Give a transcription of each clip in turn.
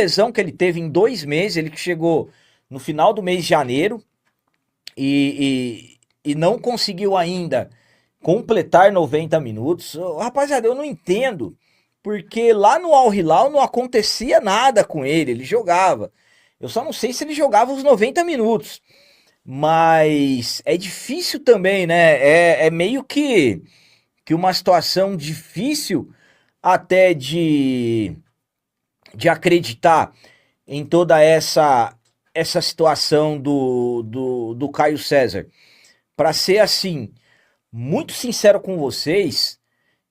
lesão que ele teve em 2 meses, ele que chegou no final do mês de janeiro e não conseguiu ainda completar 90 minutos. Rapaziada, eu não entendo, porque lá no Al Hilal não acontecia nada com ele jogava. Eu só não sei se ele jogava os 90 minutos. Mas é difícil também, né? É meio que uma situação difícil até de acreditar em toda essa situação do Caio César. Para ser assim, muito sincero com vocês,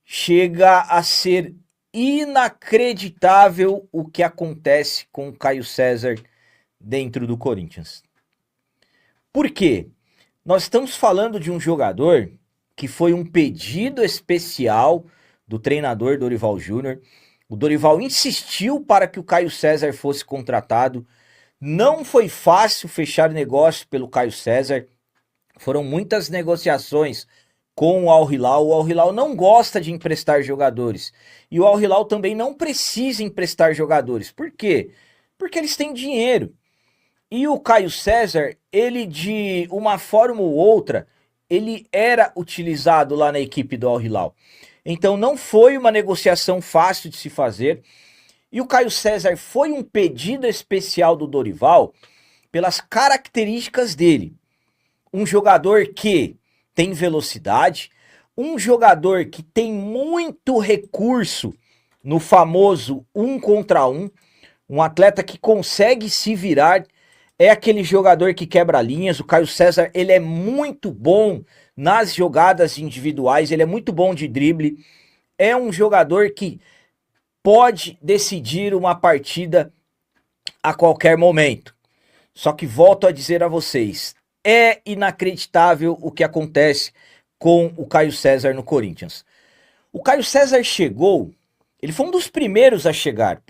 chega a ser inacreditável o que acontece com o Caio César dentro do Corinthians. Por quê? Nós estamos falando de um jogador que foi um pedido especial do treinador Dorival Júnior. O Dorival insistiu para que o Caio César fosse contratado. Não foi fácil fechar negócio pelo Caio César. Foram muitas negociações com o Al Hilal. O Al Hilal não gosta de emprestar jogadores. E o Al Hilal também não precisa emprestar jogadores. Por quê? Porque eles têm dinheiro. E o Caio César, ele de uma forma ou outra, ele era utilizado lá na equipe do Al Hilal. Então não foi uma negociação fácil de se fazer. E o Caio César foi um pedido especial do Dorival pelas características dele. Um jogador que tem velocidade, um jogador que tem muito recurso no famoso 1 contra 1, um atleta que consegue se virar. É aquele jogador que quebra linhas. O Caio César, ele é muito bom nas jogadas individuais, ele é muito bom de drible. É um jogador que pode decidir uma partida a qualquer momento. Só que volto a dizer a vocês, é inacreditável o que acontece com o Caio César no Corinthians. O Caio César chegou, ele foi um dos primeiros a chegar.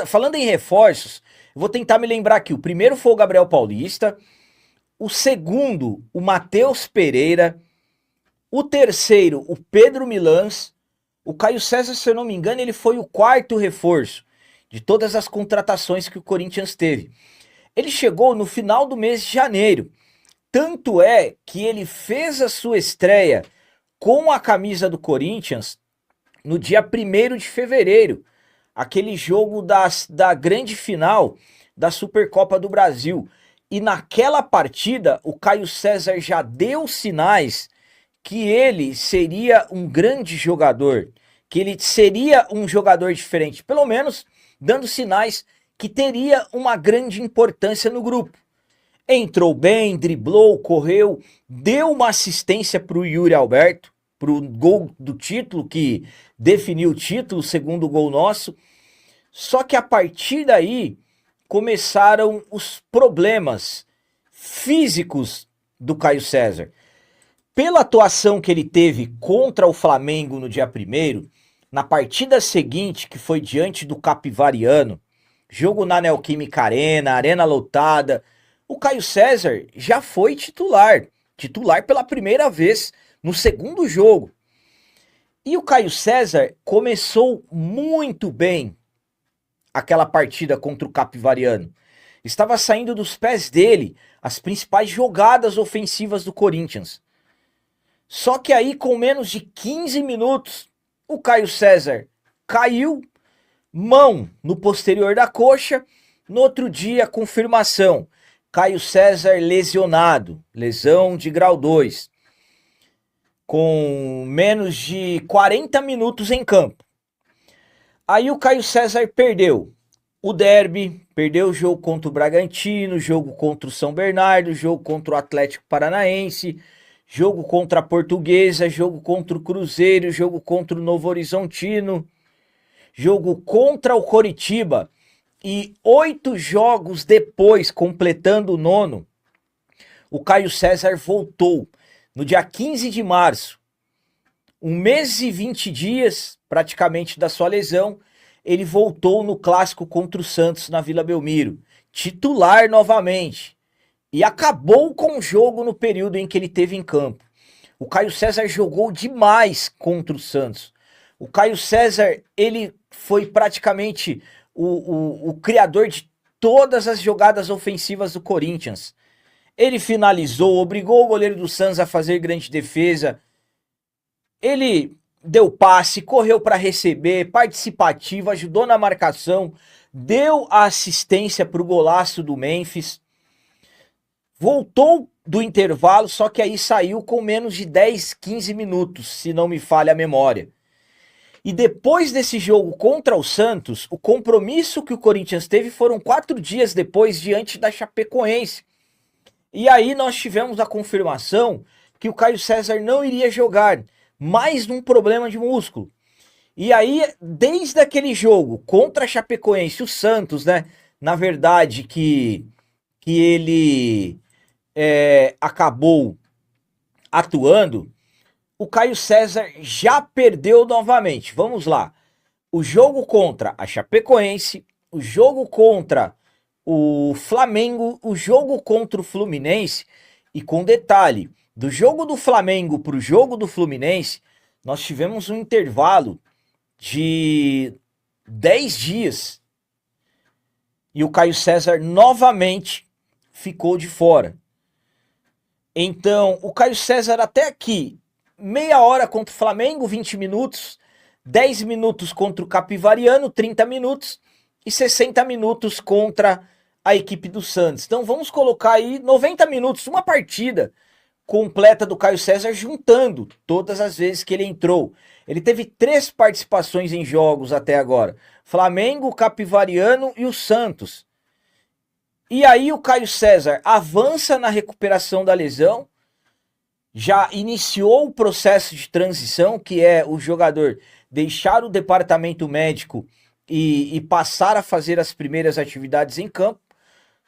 Falando em reforços, eu vou tentar me lembrar aqui. O primeiro foi o Gabriel Paulista, o segundo, o Matheus Pereira, o terceiro, o Pedro Milans. O Caio César, se eu não me engano, ele foi o quarto reforço de todas as contratações que o Corinthians teve. Ele chegou no final do mês de janeiro. Tanto é que ele fez a sua estreia com a camisa do Corinthians no dia 1º de fevereiro. Aquele jogo da grande final da Supercopa do Brasil. E naquela partida, o Caio César já deu sinais que ele seria um grande jogador, que ele seria um jogador diferente, pelo menos dando sinais que teria uma grande importância no grupo. Entrou bem, driblou, correu, deu uma assistência para o Yuri Alberto, para o gol do título, que definiu o título, o segundo gol nosso. Só que a partir daí começaram os problemas físicos do Caio César. Pela atuação que ele teve contra o Flamengo no dia 1º, na partida seguinte, que foi diante do Capivariano, jogo na Neoquímica Arena, arena lotada, o Caio César já foi titular pela primeira vez no segundo jogo. E o Caio César começou muito bem aquela partida contra o Capivariano. Estava saindo dos pés dele as principais jogadas ofensivas do Corinthians. Só que aí, com menos de 15 minutos, o Caio César caiu, mão no posterior da coxa. No outro dia, confirmação: Caio César lesionado, lesão de grau 2, com menos de 40 minutos em campo. Aí o Caio César perdeu o derby, perdeu o jogo contra o Bragantino, jogo contra o São Bernardo, jogo contra o Atlético Paranaense, jogo contra a Portuguesa, jogo contra o Cruzeiro, jogo contra o Novo Horizontino, jogo contra o Coritiba. E 8 jogos depois, completando o 9º, o Caio César voltou no dia 15 de março. 1 mês e 20 dias, praticamente, da sua lesão, ele voltou no clássico contra o Santos na Vila Belmiro, titular novamente. E acabou com o jogo no período em que ele teve em campo. O Caio César jogou demais contra o Santos. O Caio César, ele foi praticamente o criador de todas as jogadas ofensivas do Corinthians. Ele finalizou, obrigou o goleiro do Santos a fazer grande defesa. Ele deu passe, correu para receber, participativo, ajudou na marcação, deu a assistência para o golaço do Memphis. Voltou do intervalo, só que aí saiu com menos de 10, 15 minutos, se não me falha a memória. E depois desse jogo contra o Santos, o compromisso que o Corinthians teve foram 4 dias depois, diante da Chapecoense. E aí nós tivemos a confirmação que o Caio César não iria jogar, mais num problema de músculo. E aí, desde aquele jogo contra a Chapecoense, o Santos, né, na verdade, que ele acabou atuando, o Caio César já perdeu novamente. Vamos lá. O jogo contra a Chapecoense, o jogo contra o Flamengo, o jogo contra o Fluminense, e com detalhe, do jogo do Flamengo para o jogo do Fluminense, nós tivemos um intervalo de 10 dias e o Caio César novamente ficou de fora. Então, o Caio César até aqui, meia hora contra o Flamengo, 20 minutos, 10 minutos contra o Capivariano, 30 minutos, e 60 minutos contra a equipe do Santos. Então vamos colocar aí 90 minutos, uma partida completa do Caio César, juntando todas as vezes que ele entrou. Ele teve 3 participações em jogos até agora: Flamengo, Capivariano e o Santos. E aí o Caio César avança na recuperação da lesão, já iniciou o processo de transição, que é o jogador deixar o departamento médico e passar a fazer as primeiras atividades em campo.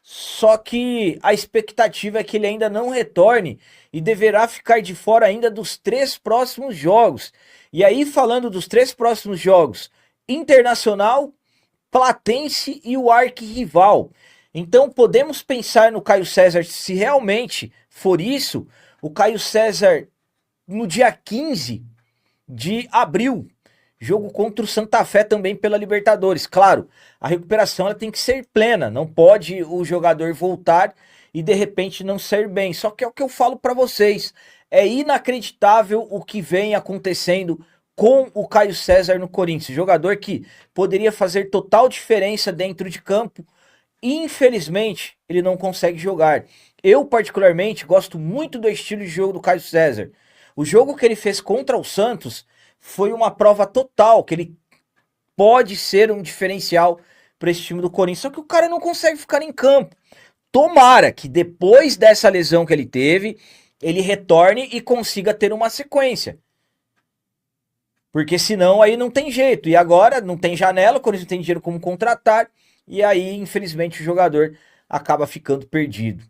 Só que a expectativa é que ele ainda não retorne e deverá ficar de fora ainda dos 3 próximos jogos. E aí, falando dos 3 próximos jogos: Internacional, Platense e o arquirrival. Então podemos pensar no Caio César, se realmente for isso, o Caio César no dia 15 de abril, jogo contra o Santa Fé também pela Libertadores. Claro, a recuperação ela tem que ser plena, não pode o jogador voltar e de repente não ser bem. Só que é o que eu falo para vocês, é inacreditável o que vem acontecendo com o Caio César no Corinthians, jogador que poderia fazer total diferença dentro de campo. Infelizmente, ele não consegue jogar. Eu, particularmente, gosto muito do estilo de jogo do Caio César. O jogo que ele fez contra o Santos foi uma prova total que ele pode ser um diferencial para esse time do Corinthians. Só que o cara não consegue ficar em campo. Tomara que depois dessa lesão que ele teve, ele retorne e consiga ter uma sequência. Porque senão aí não tem jeito. E agora não tem janela, o Corinthians não tem dinheiro como contratar. E aí, infelizmente, o jogador acaba ficando perdido.